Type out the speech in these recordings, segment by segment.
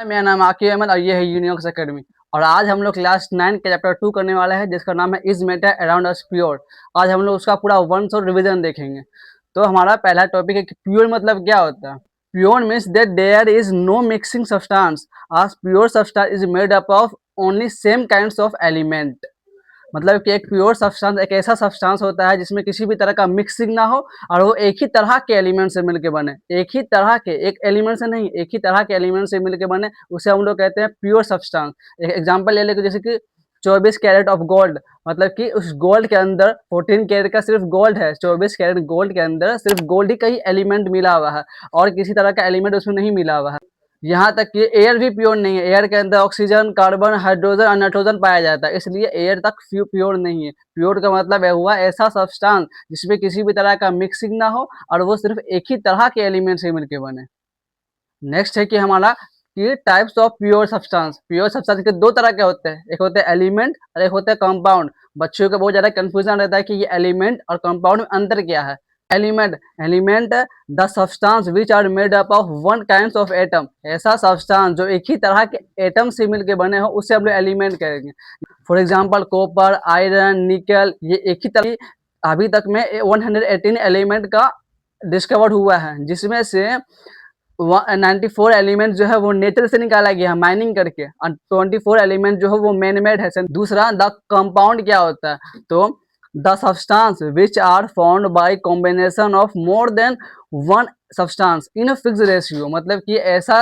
मेरा नाम आकिब अहमद और ये है यूनिवर्स एकेडमी। और आज हम लोग क्लास 9 के चैप्टर 2 करने वाले हैं जिसका नाम है is matter around us pure. आज हम लोग उसका पूरा वंस और रिवीजन देखेंगे। तो हमारा पहला टॉपिक है कि प्योर मतलब क्या होता है। Pure means that there is no mixing substance आज pure substance is made up of only same kinds of element. मतलब कि एक प्योर सब्सटेंस एक ऐसा सब्सटेंस होता है जिसमें किसी भी तरह का मिक्सिंग ना हो और वो एक ही तरह के एलिमेंट से मिलके बने, एक ही तरह के, एक एलिमेंट से नहीं, एक ही तरह के एलिमेंट से मिलके बने, उसे हम लोग कहते हैं प्योर सब्सटेंस। एक एग्जांपल ले लेते जैसे कि 24 कैरेट ऑफ गोल्ड, मतलब कि उस गोल्ड के अंदर 14 कैरेट का सिर्फ गोल्ड है, 24 कैरेट गोल्ड के अंदर सिर्फ गोल्ड ही का ही एलिमेंट मिला हुआ है और किसी तरह का एलिमेंट उसमें नहीं मिला हुआ है। यहाँ तक कि एयर भी प्योर नहीं है, एयर के अंदर ऑक्सीजन, कार्बन, हाइड्रोजन और नाइट्रोजन पाया जाता है, इसलिए एयर तक प्योर नहीं है। प्योर का मतलब है हुआ ऐसा सब्सटेंस जिसमें किसी भी तरह का मिक्सिंग ना हो और वो सिर्फ एक ही तरह के एलिमेंट से मिलकर बने। नेक्स्ट है कि हमारा कि types of pure substance. Pure substance के दो तरह के होते हैं, एक होते हैं एलिमेंट और एक होता है कंपाउंड। बच्चों को बहुत ज़्यादा कंफ्यूजन रहता है कि ये एलिमेंट और कंपाउंड में अंतर क्या है। Element element the substance which are made up of one kind of atom. ऐसा सब्सटेंस जो एक ही तरह के एटम से मिलकर बने हो उसे हम लोग एलिमेंट कहेंगे। फॉर एग्जाम्पल कॉपर, आयरन, निकल, ये एक ही तरह अभी तक में 118 एलिमेंट का डिस्कवर हुआ है, जिसमें से 94 एलिमेंट जो है वो नेचर से निकाला गया है माइनिंग करके और 24 एलिमेंट जो है वो मैन मेड है। दूसरा द कंपाउंड क्या होता है, तो the substance which are found by combination of more than one substance in a fix ratio. मतलब कि ऐसा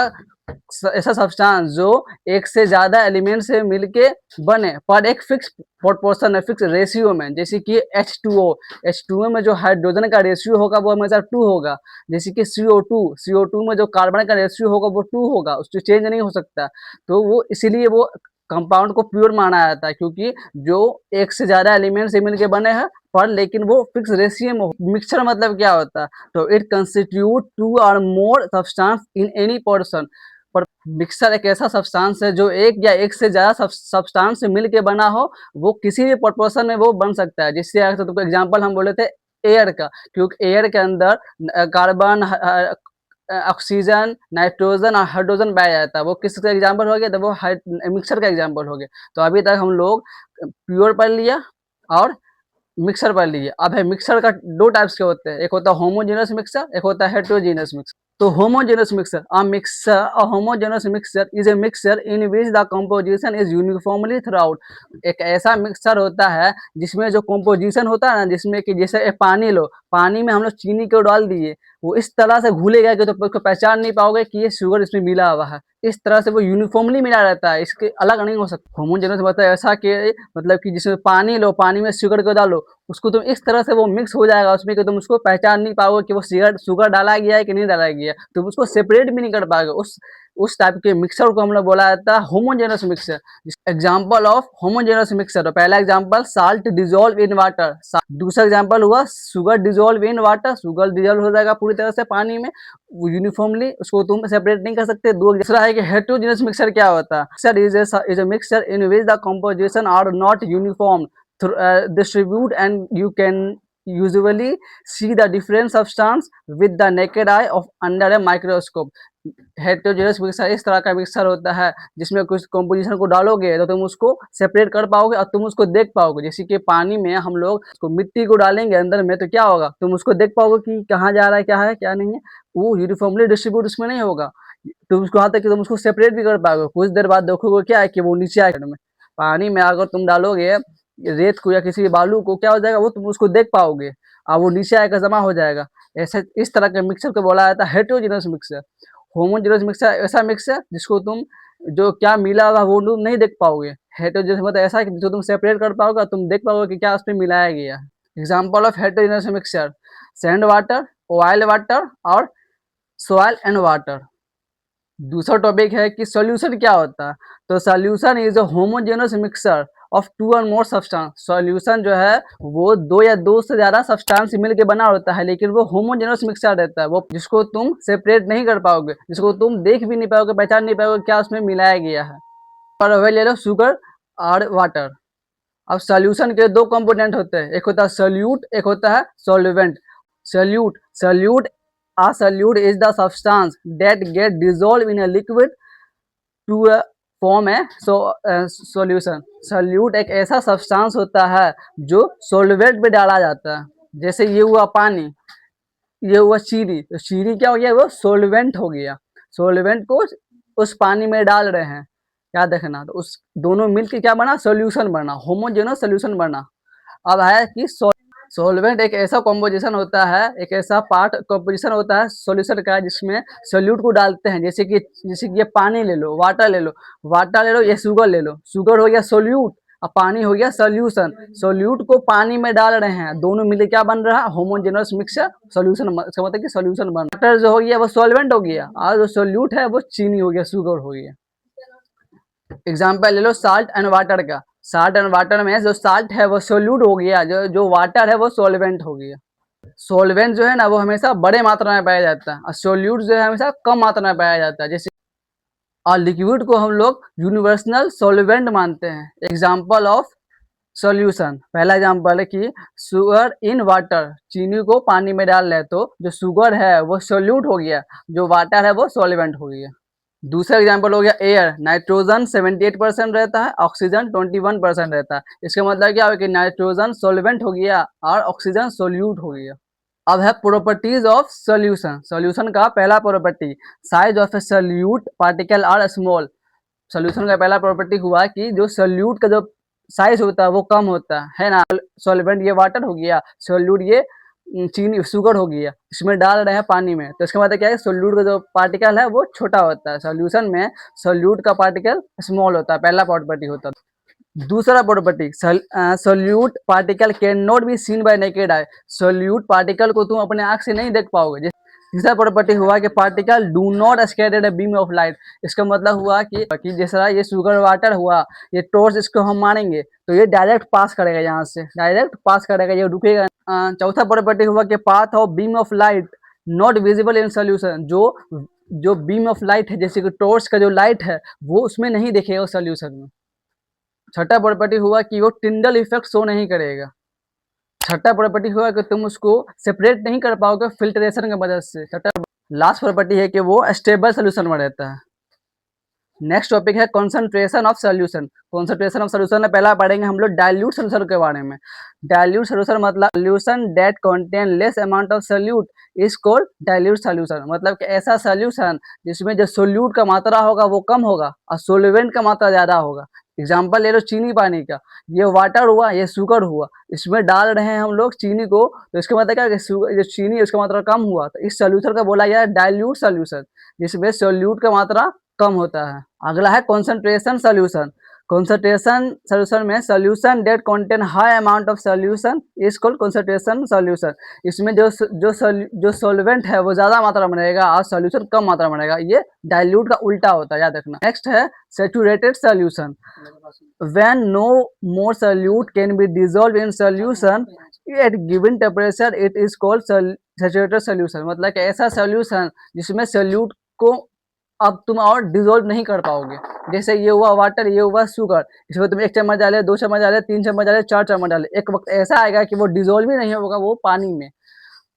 ऐसा सब्सटेंस जो एक से ज्यादा एलिमेंट से मिलके बने पर एक फिक्स प्रोपोर्शन है, फिक्स रेशियो में। जैसे कि H2O में जो हाइड्रोजन का रेशियो होगा वो हमेशा 2 होगा। जैसे कि CO2 में जो कार्बन का रेशियो होगा वो 2 होगा, उससे चेंज नहीं हो सकता। तो वो इसीलिए वो कंपाउंड को प्योर माना जाता है, क्योंकि जो एक से ज्यादा एलिमेंट से मिलके बने हैं पर लेकिन वो फिक्स रेशियो में। मिक्सचर मतलब क्या होता है, तो इट कंस्टिट्यूट 2 और more substance in any portion. पर मिक्सर एक ऐसा सब्सटेंस है जो एक या एक से ज्यादा सब्सटेंस से मिलके बना हो, वो किसी भी प्रोपोर्शन में वो बन सकता है। जिससे तो एग्जांपल हम बोले थे एयर का, क्योंकि एयर के अंदर कार्बन, ऑक्सीजन, नाइट्रोजन और हाइड्रोजन पाया जाता है। वो किसका एग्जांपल हो गया, तो वो मिक्सर का एग्जांपल हो गया। तो अभी तक हम लोग प्योर पढ़ लिया और मिक्सर पढ़ लीजिए। अब है मिक्सर का दो टाइप्स के होते हैं, एक होता है होमोजेनस मिक्सर, एक होता है हेटेरोजेनस मिक्सर। तो homogeneous mixer a homogeneous mixer is a mixture in which the composition is uniformly throughout. एक ऐसा मिक्सर होता है जिसमें जो कंपोजिशन होता है ना, जिसमें कि जैसे पानी लो, पानी में हम लोग चीनी को डाल दिए, वो इस तरह से घुलेगा कि तो उसको पहचान नहीं पाओगे कि ये शुगर इसमें मिला हुआ है। इस तरह से वो यूनिफॉर्मली मिला रहता है, इसके अलग नहीं हो सकता। होमोजेनस मतलब ऐसा कि मतलब कि जिसमें पानी लो, पानी में शुगर को डालो, उसको तुम इस तरह से वो मिक्स हो जाएगा उसमें कि तुम उसको पहचान नहीं पाओगे कि वो शुगर शुगर डाला गया है कि नहीं डाला गया। तुम उसको सेपरेट भी नहीं कर पाओगे। उस टाइप के मिक्सर को हम लोग बोला जाता है homogeneous mixer. Example of homogeneous mixer, तो पहला example salt dissolve in water. दूसरा एग्जाम्पल हुआ sugar dissolve in water, sugar dissolve हो जाएगा पूरी तरह से पानी में यूनिफॉर्मली, उसको तुम सेपरेट नहीं कर सकते। दूसरा है कि हेटेरोजेनस मिक्सर क्या होता है। Mixture is a mixture in which the composition are not uniform distribute and you can usually see the different substance with the naked eye of under a microscope। Heterogeneous mixer इस तरह का mixer होता है जिसमें कुछ composition को डालोगे तो तुम उसको सेपरेट कर पाओगे और तुम उसको देख पाओगे। जैसे कि पानी में हम लोग उसको मिट्टी को डालेंगे अंदर में तो क्या होगा, तुम उसको देख पाओगे कि कहाँ जा रहा है, क्या है क्या नहीं है। वो यूनिफॉर्मली डिस्ट्रीब्यूट उसमें नहीं होगा। तुम उसको यहाँ तक कि तुम उसको सेपरेट भी कर पाओगे। कुछ देर बाद देखोगे क्या है कि वो नीचे आए में। पानी में अगर तुम डालोगे रेत को या किसी बालू को, क्या हो जाएगा, वो तुम उसको देख पाओगे और वो नीचे आकर जमा हो जाएगा। ऐसे इस तरह के मिक्सर को बोला जाता है हेटेरोजेनस मिक्सर। होमोजेनस मिक्सर ऐसा मिक्सर जिसको तुम जो क्या मिला हुआ वो तुम नहीं देख पाओगे। हेटेरोजेनस मतलब ऐसा कि जो तुम सेपरेट कर पाओगे, तुम देख पाओगे कि क्या उसमें मिलाया गया है। Example of heterogeneous mixer sand water, oil water और सॉइल एंड वाटर। दूसरा टॉपिक है कि सॉल्यूशन क्या होता है। तो solution is a homogeneous mixer of 2 और मोर सब्सटेंस। सॉल्यूशन जो है वो दो या दो से ज्यादा सब्सटेंस मिलके बना होता है, लेकिन वो होमोजेनस मिक्सर रहता है, वो जिसको तुम सेपरेट नहीं कर पाओगे, जिसको तुम देख भी नहीं पाओगे, पहचान नहीं पाओगे क्या उसमें मिलाया गया है। और वही ले लो शुगर और वाटर। अब सॉल्यूशन के दो कंपोनेंट होते हैं, एक होता है सोल्यूट, एक होता है solvent. Solute A solute is the substance that get dissolved in a liquid to form है सॉल्यूशन। सॉल्यूट एक ऐसा सब्सटेंस होता है जो सॉल्वेंट में डाला जाता है। जैसे ये हुआ पानी, ये हुआ चीनी, तो चीनी क्या हो गया, वो सॉल्वेंट हो गया। सॉल्वेंट को उस पानी में डाल रहे हैं, याद देखना, तो उस दोनों मिलकर क्या बना, सॉल्यूशन बना, होमोजेनस सॉल्यूशन बना। अब है कि सॉल्वेंट एक ऐसा कॉम्पोजिशन होता है, एक ऐसा पार्ट कॉम्पोजिशन होता है सॉल्यूशन का, जिसमें सोल्यूट को डालते हैं। जैसे कि ये पानी ले लो, वाटर ले लो, ये शुगर ले लो, शुगर हो गया सोल्यूट, अब पानी हो गया सोल्यूशन। सोल्यूट को पानी में डाल रहे हैं, दोनों मिलकर क्या बन रहा है, होमोजेनस मिक्सचर सोल्यूशन। इसका मतलब कि सोल्यूशन बन, वाटर जो हो गया वो सॉल्वेंट हो गया, और जो सोल्यूट है वो चीनी हो गया, शुगर हो गया। एग्जाम्पल ले लो साल्ट एंड वाटर का। साल्ट एंड वाटर में जो साल्ट है वो सोल्यूट हो गया, जो वाटर है वो सॉल्वेंट हो गया। सॉल्वेंट जो है ना वो हमेशा बड़े मात्रा में पाया जाता है, और सोल्यूट जो है हमेशा कम मात्रा में पाया जाता है। जैसे और लिक्विड को हम लोग यूनिवर्सल सॉल्वेंट मानते हैं। एग्जाम्पल ऑफ सॉल्यूशन, पहला एग्जाम्पल है कि शुगर इन वाटर, चीनी को पानी में डाल रहे तो जो शुगर है वो सोल्यूट हो गया, जो वाटर है वो सॉल्वेंट हो गया। दूसरा एग्जाम्पल हो गया एयर। नाइट्रोजन 78% रहता है, ऑक्सीजन 21% रहता है। इसका मतलब क्या हो कि नाइट्रोजन सॉल्वेंट हो गया और ऑक्सीजन सोल्यूट हो गया। अब है प्रॉपर्टीज ऑफ सॉल्यूशन। सॉल्यूशन का पहला property, size of a solute particle are small. Solution का पहला प्रॉपर्टी हुआ कि जो सोल्यूट का जो साइज होता है वो कम होता है ना। सॉल्वेंट ये वाटर हो गया, सोल्यूट ये चीनी शुगर हो गया, इसमें डाल रहे हैं पानी में, तो इसका मतलब क्या है, सोल्यूट का जो पार्टिकल है वो छोटा होता है। सॉल्यूशन में सोल्यूट का पार्टिकल स्मॉल होता है, पहला प्रॉपर्टी होता है। दूसरा property, solute particle can not be seen bye naked eye. Solute particle को तुम अपने आंख से नहीं देख पाओगे। तीसरा प्रॉपर्टी हुआ कि particle do not scatter a beam of light. इसका मतलब हुआ कि जैसा ये शुगर वाटर हुआ, ये टॉर्च इसको हम मारेंगे तो ये डायरेक्ट पास करेगा, यहाँ से डायरेक्ट पास करेगा, ये रुकेगा। चौथा प्रॉपर्टी हुआ कि path of beam of light not visible in solution. जो बीम ऑफ लाइट है, जैसे कि टॉर्च का जो लाइट है वो उसमें नहीं दिखेगा सोल्यूशन में। छठा प्रॉपर्टी हुआ कि वो टिंडल इफेक्ट शो नहीं करेगा। छठा प्रॉपर्टी हुआ कि तुम उसको सेपरेट नहीं कर पाओगे फिल्ट्रेशन की मदद से। छठा लास्ट प्रॉपर्टी है कि वो स्टेबल सोल्यूशन में रहता है। नेक्स्ट टॉपिक है concentration of solution. Concentration of solution में पहला पढ़ेंगे हम लोग डाइल्यूट सोल्यूशन के बारे में। डाइल्यूट सोल्यूशन मतलब solution that contain less amount of solute is called dilute solution. मतलब कि ऐसा सोल्यूशन जिसमें जो सोल्यूट का मात्रा होगा वो कम होगा और सोल्वेंट का मात्रा ज्यादा होगा। एग्जाम्पल ले लो चीनी पानी का, ये वाटर हुआ, ये शुगर हुआ, इसमें डाल रहे हैं हम लोग चीनी को, तो इसका मतलब क्या है कि जो चीनी है उसका मात्रा कम हुआ, तो इस सोल्यूशन का बोला गया डाइल्यूट सोल्यूशन, जिसमें सोल्यूट का मात्रा कम होता है। अगला है कॉन्सेंट्रेशन सोल्यूशन। कॉन्सेंट्रेशन सोल्यूशन में solution that contain high amount of solution is called concentration solution. इसमें जो सोल्वेंट है वो ज्यादा मात्रा में रहेगा और सोल्यूशन कम मात्रा में रहेगा, ये डाइल्यूट का उल्टा होता है, याद रखना। नेक्स्ट है saturated solution. When no more solute can be dissolve in solution at given temperature it is called saturated solution. मतलब कि ऐसा सोल्यूशन जिसमें सोल्यूट को अब तुम और डिसॉल्व नहीं कर पाओगे। जैसे ये हुआ वाटर, ये हुआ शुगर, इसमें तुम 1 चम्मच डाले, 2 चम्मच डाले, 3 चम्मच डाले, 4 चम्मच डाले, एक वक्त ऐसा आएगा कि वो डिसॉल्व ही नहीं होगा वो पानी में।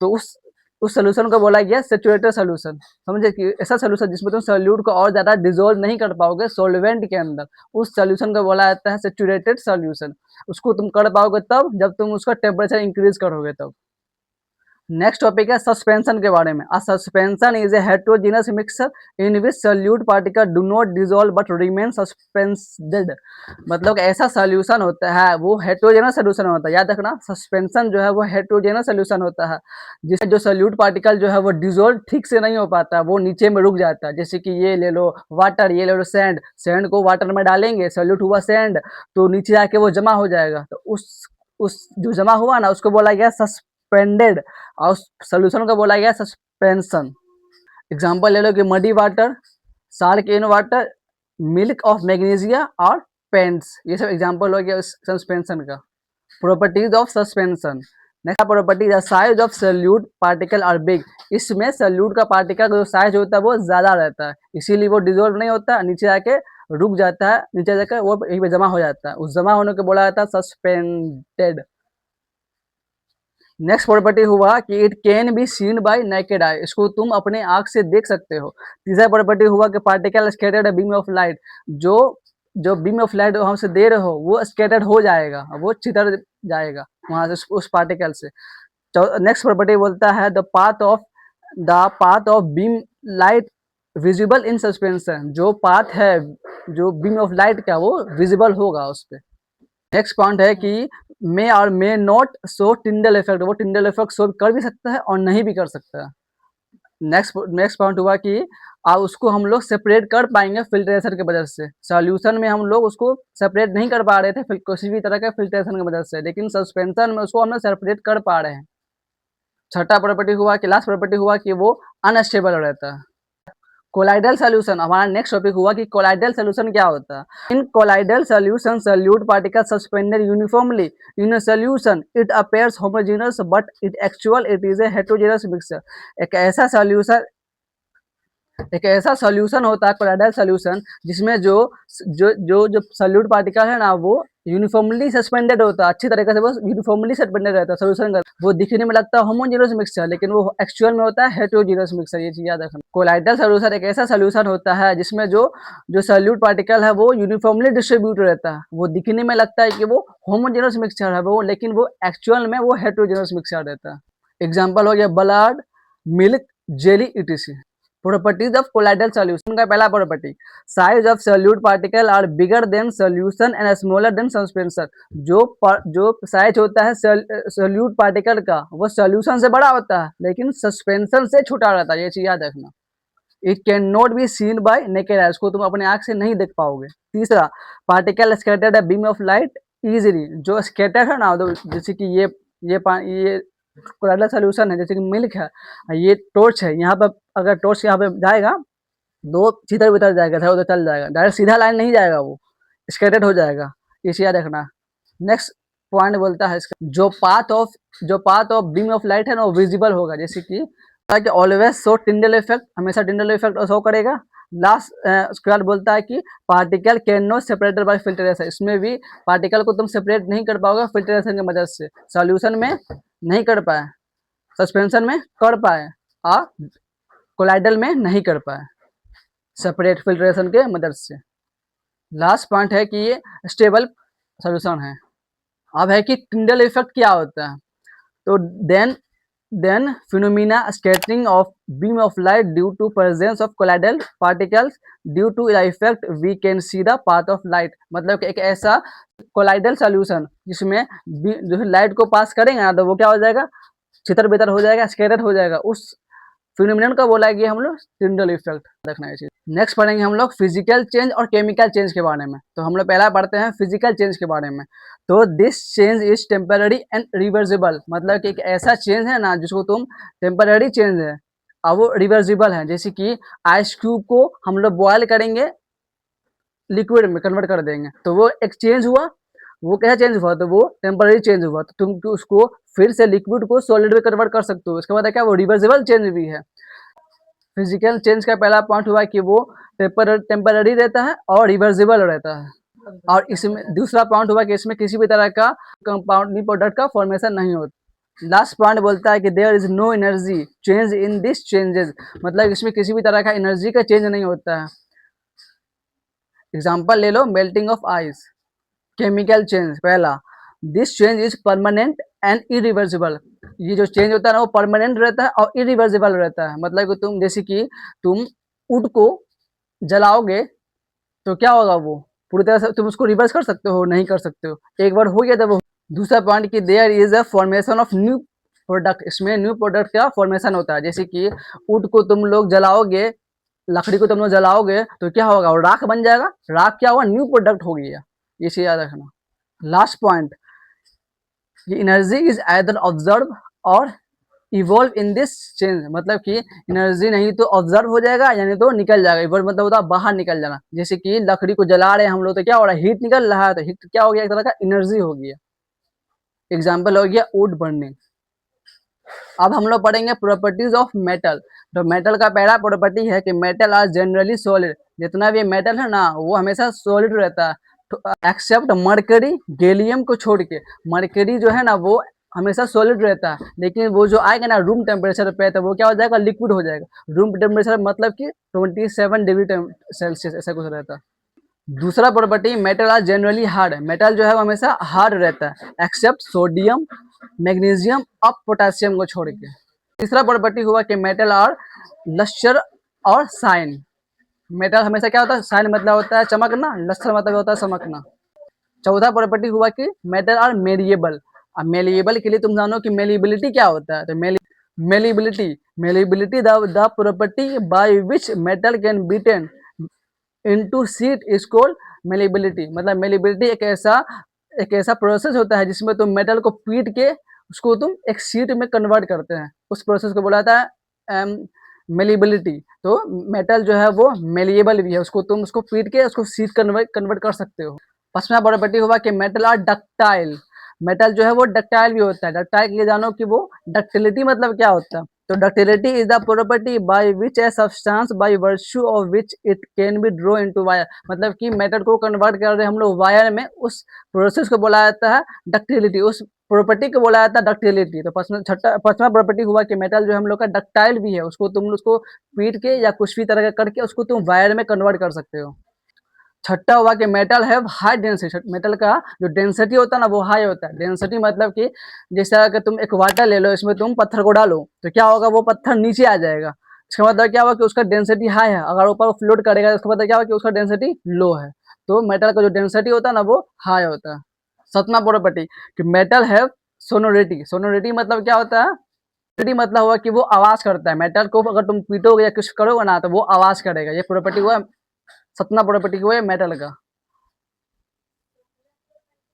तो उस सोल्यूशन को बोला गया सैचुरेटेड सोल्यूशन। समझे कि ऐसा सोल्यूशन जिसमें तुम सोल्यूट को और ज्यादा डिसॉल्व नहीं कर पाओगे सॉल्वेंट के अंदर, उस सोल्यूशन को बोला जाता है सैचुरेटेड सोल्यूशन। उसको तुम कर पाओगे तब जब तुम उसका टेम्परेचर इंक्रीज करोगे तब। नेक्स्ट टॉपिक है सस्पेंशन के बारे में। अ suspension is a heterogeneous mixture in which solute particle do not dissolve but remain suspended. मतलब ऐसा सोल्यूशन होता है वो हेटेरोजेनस सोल्यूशन होता है, याद रखना। सस्पेंशन जो है वो हेटेरोजेनस सोल्यूशन होता है, जिसमें जो सोल्यूट पार्टिकल जो है वो डिसॉल्व ठीक से नहीं हो पाता, वो नीचे में रुक जाता है। जैसे कि ये ले लो वाटर, ये ले लो सैंड, सैंड को वाटर में डालेंगे, सोल्यूट हुआ सैंड, तो नीचे जाके वो जमा हो जाएगा, तो उस जो जमा हुआ ना उसको बोला गया सस्पेंडेड, और सोल्यूशन को बोला गया सस्पेंशन। एग्जाम्पल ले लो कि muddy water, salt in water, milk of magnesia और पेंट्स, ये सब एग्जाम्पल हो गया सस्पेंशन का। Properties of suspension. Next property the size of solute particle are big. इसमें सोल्यूट का पार्टिकल का जो साइज होता है वो ज्यादा रहता है, इसीलिए वो डिसॉल्व नहीं होता, नीचे जाके रुक जाता है, नीचे जाकर वो यहीं पे जमा हो जाता है, उस जमा होने को बोला जाता है सस्पेंडेड। नेक्स्ट प्रॉपर्टी हुआ कि it can be seen bye naked eye, इसको तुम अपने आंख से देख सकते हो। तीसरा प्रॉपर्टी हुआ कि particle scattered beam of light, जो जो बीम ऑफ लाइट हमसे दे रहे हो वो स्कैटर्ड हो जाएगा, वो छितर जाएगा वहां से उस पार्टिकल से। नेक्स्ट प्रॉपर्टी बोलता है the path of beam light visible in suspension, जो पाथ है जो बीम ऑफ लाइट का वो विजिबल होगा उस पर। नेक्स्ट पॉइंट है कि मे और may not show Tyndall effect, वो टिंडल इफेक्ट शो कर भी सकता है और नहीं भी कर सकता है। नेक्स्ट पॉइंट हुआ कि उसको हम लोग सेपरेट कर पाएंगे फिल्ट्रेशन की वजह से। सॉल्यूशन में हम लोग उसको सेपरेट नहीं कर पा रहे थे किसी भी तरह के फिल्ट्रेशन की वजह से, लेकिन सस्पेंशन में उसको हम लोग सेपरेट कर पा रहे हैं। छठा प्रॉपर्टी हुआ कि लास्ट प्रॉपर्टी हुआ कि वो अनस्टेबल रहता है। कोलाइडल सॉल्यूशन, हमारा नेक्स्ट टॉपिक हुआ कि कोलाइडल सॉल्यूशन क्या होता है। In colloidal solution solute particle suspended uniformly in a solution it appears homogeneous but it is a heterogeneous mixture. एक ऐसा सॉल्यूशन होता है कोलाइडल सॉल्यूशन जिसमें जो जो जो जो सॉल्यूट पार्टिकल है ना वो यूनिफॉर्मली सस्पेंडेड होता है, अच्छी तरीके से वो यूनिफॉर्मली सस्पेंडेड रहता है सॉल्यूशन का। वो दिखने में लगता है होमोजेनस मिक्सचर, लेकिन वो एक्चुअल में होता है हेटेरोजेनस मिक्सचर, ये चीज याद रखना। कोलाइडल सॉल्यूशन एक ऐसा सॉल्यूशन होता है जिसमें जो जो सॉल्यूट पार्टिकल है वो यूनिफॉर्मली डिस्ट्रीब्यूट रहता है, वो दिखने में लगता है कि वो होमोजेनस मिक्सचर है वो, लेकिन वो एक्चुअल में वो हेटेरोजेनस मिक्सचर रहता है। एग्जाम्पल हो गया blood, milk, jelly etc. Properties of colloidal solution का पहला property, size of solute particle are bigger than solution and smaller than suspension. जो साइज होता है सॉल्यूट पार्टिकल का वो सॉल्यूशन से बड़ा होता है लेकिन सस्पेंशन से छोटा रहता है, ये चीज याद रखना। It can not be seen bye naked eye, इसको तुम अपने आंख से नहीं देख पाओगे। तीसरा, particle scattered beam of light easily, जो स्कैटर है ना जैसे कि ये कोलाइडल सॉल्यूशन है, जैसे कि मिल्क है, ये टॉर्च है, यहाँ पर अगर टॉर्च यहाँ पे जाएगा दो सीधे उधर जाएगा, इधर उधर चल जाएगा, डायरेक्ट सीधा लाइन नहीं जाएगा, वो स्कैटर्ड हो जाएगा, इसे याद रखना। नेक्स्ट पॉइंट बोलता है इसका जो path of beam of light है ना वो विजिबल होगा, जैसे कि ऑलवेज शो टिंडल इफेक्ट, हमेशा टिंडल इफेक्ट शो करेगा। लास्ट उसके बाद बोलता है कि particle can not separated by filtration, इसमें भी पार्टिकल को तुम सेपरेट नहीं कर पाओगे फिल्ट्रेशन की मदद से। सॉल्यूशन में नहीं कर पाए, सस्पेंशन में कर पाए और कोलाइडल में नहीं कर पाए सेपरेट फिल्ट्रेशन के मदद से। लास्ट पॉइंट है कि ये स्टेबल सॉल्यूशन है। अब है कि टिंडल इफेक्ट क्या होता है, तो then phenomena scattering of beam of light due to presence of colloidal particles, due to the effect we can see the path of light, मतलब कि एक ऐसा कोलाइडल सॉल्यूशन जिसमें जो लाइट को पास करेंगे ना तो वो क्या हो जाएगा, छितर बितर हो जाएगा, स्कैटर हो जाएगा, उस फिनोमिनन का बोला गया हम लोग टिंडल इफेक्ट, रखना है चीज। नेक्स्ट पढ़ेंगे हम लोग फिजिकल चेंज और केमिकल चेंज के बारे में। तो हम लोग पहला पढ़ते हैं फिजिकल चेंज के बारे में। तो this change is temporary and reversible, मतलब कि एक ऐसा चेंज है ना जिसको तुम टेम्पररी चेंज है और वो रिवर्सिबल है। जैसे कि आइस क्यूब को हम लोग बॉयल करेंगे, लिक्विड में कन्वर्ट कर देंगे तो वो एक चेंज हुआ, वो कैसा चेंज हुआ, तो वो टेम्पररी चेंज हुआ, तो तुम उसको फिर से लिक्विड को सॉलिड में कन्वर्ट कर सकते हो, इसका मतलब क्या वो रिवर्सिबल चेंज भी है। फिजिकल चेंज का पहला पॉइंट हुआ कि वो टेम्पररी रहता है और रिवर्सिबल रहता है, और इसमें दूसरा पॉइंट हुआ कि इसमें किसी भी तरह का कंपाउंडिंग प्रोडक्ट का फॉर्मेशन नहीं होता। लास्ट पॉइंट बोलता है कि there is no energy change in this changes, मतलब इसमें किसी भी तरह का एनर्जी का चेंज नहीं होता है। एग्जाम्पल ले लो, melting of ice. Chemical change पहला, this change is permanent and irreversible, ये जो चेंज होता है ना वो परमानेंट रहता है और इरिवर्सिबल रहता है, मतलब कि तुम जैसे कि तुम वुड को जलाओगे तो क्या होगा, वो पूरी तरह से तुम उसको रिवर्स कर सकते हो, नहीं कर सकते हो, एक बार हो गया तो वो। दूसरा पॉइंट कि there is a formation of new product, इसमें न्यू प्रोडक्ट का फॉर्मेशन होता है, जैसे कि वुड को तुम लोग जलाओगे, लकड़ी को तुम लोग जलाओगे तो क्या होगा, वो राख बन जाएगा, राख क्या हुआ, न्यू प्रोडक्ट हो गया, ये चीज याद रखना। लास्ट पॉइंट, ये एनर्जी इज आइदर ऑब्जर्व और इवॉल्व इन दिस चेंज, मतलब कि एनर्जी नहीं तो ऑब्जर्व हो जाएगा यानी तो निकल जाएगा, इवॉल्व मतलब होता है बाहर निकल जाना, जैसे कि लकड़ी को जला रहे हैं हम लोग तो क्या हो रहा है, हीट निकल रहा है, तो हीट क्या हो गया, एक तरह का एनर्जी हो गया। एग्जाम्पल हो गया वुड बर्निंग। अब हम लोग पढ़ेंगे प्रॉपर्टीज ऑफ मेटल। तो मेटल का पहला प्रॉपर्टी है कि मेटल आर जनरली सॉलिड, जितना भी मेटल है ना वो हमेशा सॉलिड रहता है एक्सेप्ट मरकरी गैलियम को छोड़ के। मरकरी जो है ना वो हमेशा सॉलिड रहता है, लेकिन वो जो आएगा ना रूम टेम्परेचर पे तो वो क्या हो जाएगा, लिक्विड हो जाएगा। रूम टेम्परेचर मतलब कि 27 डिग्री सेल्सियस ऐसा कुछ रहता है। दूसरा property, metal are generally hard, metal जो है वो हमेशा हार्ड रहता है एक्सेप्ट सोडियम, मैग्नीशियम और पोटेशियम को छोड़ के। तीसरा प्रॉपर्टी हुआ कि मेटल आर लस्टर और शाइन, मेटल हमेशा क्या होता है, शाइन मतलब होता है चमकना, लस्टर मतलब होता है चमकना। चौथा प्रॉपर्टी हुआ कि मेटल आर मेलिएबल, अब मेलिएबल के लिए तुम जानो कि मेलिएबिलिटी क्या होता है, तो malleability, malleability the property by which metal can beaten into sheet is called malleability, मतलब मेलिएबिलिटी एक ऐसा प्रोसेस होता है जिसमें तुम मेटल को पीट के उसको तुम एक शीट में कन्वर्ट करते हैं, उस प्रोसेस को बोला जाता है मेलिएबिलिटी। तो मेटल जो है वो मेलिएबल भी है, उसको तुम उसको पीट के उसको शीट कन्वर्ट कर सकते हो। पांचवा प्रॉपर्टी हुआ कि मेटल आर डक्टाइल, मेटल जो है वो डक्टाइल भी होता है। डक्टाइल के लिए जानो कि वो डक्टिलिटी मतलब क्या होता है, तो ductility is the property by which a substance by virtue of which it can be draw into wire, मतलब कि मेटल को कन्वर्ट कर रहे हम लोग वायर में, उस प्रोसेस को बोला जाता है डक्टिलिटी, उस प्रॉपर्टी को बोला जाता है डक्टिलिटी। तो पांचवा प्रॉपर्टी हुआ कि मेटल जो हम लोग का डक्टाइल भी है, उसको तुम उसको पीट के या कुछ भी तरह का करके उसको तुम वायर में कन्वर्ट कर सकते हो। छठा हुआ कि मेटल है हाई डेंसिटी, मेटल का जो डेंसिटी होता है ना वो हाई होता है। डेंसिटी मतलब कि जैसे अगर तुम एक वाटर ले लो, इसमें तुम पत्थर को डालो तो क्या होगा, वो पत्थर नीचे आ जाएगा, इसका मतलब क्या हुआ कि उसका डेंसिटी हाई है। अगर ऊपर फ्लोट करेगा तो इसका मतलब क्या हुआ कि उसका डेंसिटी लो है। तो मेटल का जो डेंसिटी होता है ना वो हाई होता है। सतवां प्रॉपर्टी कि मेटल है सोनोरिटी, सोनोरिटी मतलब क्या होता है, सोनोरिटी मतलब हुआ कि वो आवाज करता है, मेटल को अगर तुम पीटोगे या कुछ करोगे ना तो वो आवाज करेगा, ये प्रॉपर्टी हुआ सतवां प्रॉपर्टी हुआ मेटल का।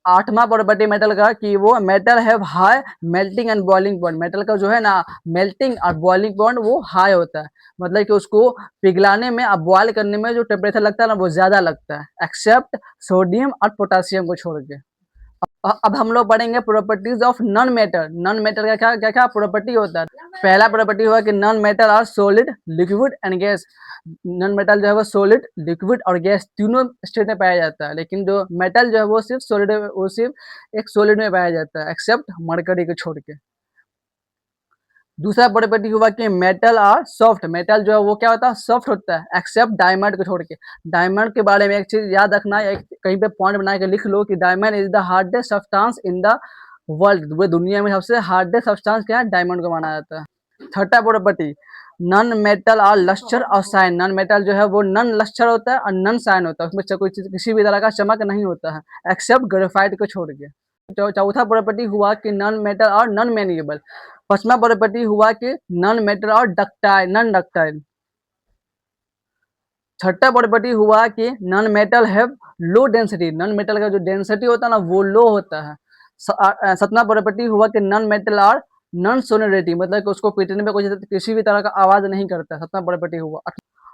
आठवां प्रॉपर्टी मेटल का कि वो मेटल है high melting and boiling point, metal का जो है ना मेल्टिंग और बॉइलिंग पॉइंट वो हाई होता है, मतलब कि उसको पिघलाने में और बॉयल करने में जो टेम्परेचर लगता है ना वो ज्यादा लगता है एक्सेप्ट सोडियम और पोटेशियम को छोड़ के। अब हम लोग पढ़ेंगे properties of non metal, non metal का क्या क्या क्या प्रॉपर्टी होता है। पहला प्रॉपर्टी हुआ कि non metal are solid, liquid and gas, non metal जो है वो सॉलिड, लिक्विड और गैस तीनों स्टेट में पाया जाता है, लेकिन जो मेटल जो है वो सिर्फ सॉलिड, वो सिर्फ एक सॉलिड में पाया जाता है एक्सेप्ट मरकरी को छोड़ के। दूसरा प्रॉपर्टी हुआ कि मेटल आर सॉफ्ट, मेटल जो है वो क्या होता है, सॉफ्ट होता है एक्सेप्ट डायमंड को छोड़ के। डायमंड के बारे में एक चीज याद रखना, एक कहीं पे पॉइंट बना के लिख लो कि diamond is the hardest substance in the world, वो दुनिया में सबसे हार्डेस्ट सब्सटेंस क्या है, डायमंड को माना जाता है। थर्ड प्रॉपर्टी, नॉन मेटल और लस्टर और साइन, नॉन मेटल जो है वो नॉन लस्टर होता है और नॉन साइन होता है, उसमें कोई चीज किसी भी तरह का चमक नहीं होता है एक्सेप्ट ग्रेफाइट को छोड़ के। चौथा प्रॉपर्टी हुआ कि नॉन मेटल और नॉन मैनिएबल। पांचवा प्रॉपर्टी हुआ कि नॉन मेटल और डक्टाइल, नॉन डक्टाइल। छठा प्रॉपर्टी हुआ कि नॉन मेटल है लो डेंसिटी, नॉन मेटल का जो डेंसिटी होता है ना वो लो होता है। सतवां प्रॉपर्टी हुआ कि नॉन मेटल और नॉन सोनोरिटी, मतलब कि उसको पीटने में कोई किसी भी तरह का आवाज नहीं करता है, सतवां प्रॉपर्टी हुआ।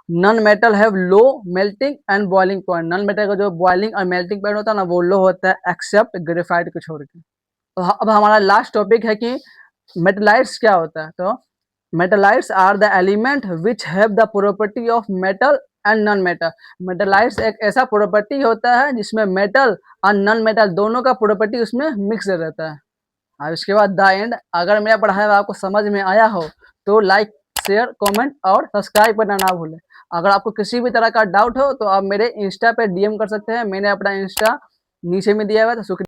Non metal have low melting and boiling point, non metal का जो बॉइलिंग और मेल्टिंग पॉइंट होता है ना वो लो होता है एक्सेप्ट ग्रेफाइट को छोड़ के। अब हमारा लास्ट टॉपिक है कि मेटलाइट्स क्या होता है। तो metalloids are the element which have the property of metal and non metal, metalloids एक ऐसा प्रॉपर्टी होता है जिसमें मेटल और नॉन मेटल दोनों का प्रॉपर्टी उसमें मिक्स रहता है। और इसके बाद द एंड, अगर मेरा पढ़ाया हुआ आपको समझ में आया हो तो लाइक, शेयर, कमेंट और सब्सक्राइब करना ना भूलें। अगर आपको किसी भी तरह का डाउट हो तो आप मेरे इंस्टा पे डीएम कर सकते हैं, मैंने अपना इंस्टा नीचे में दिया हुआ है, तो शुक्रिया।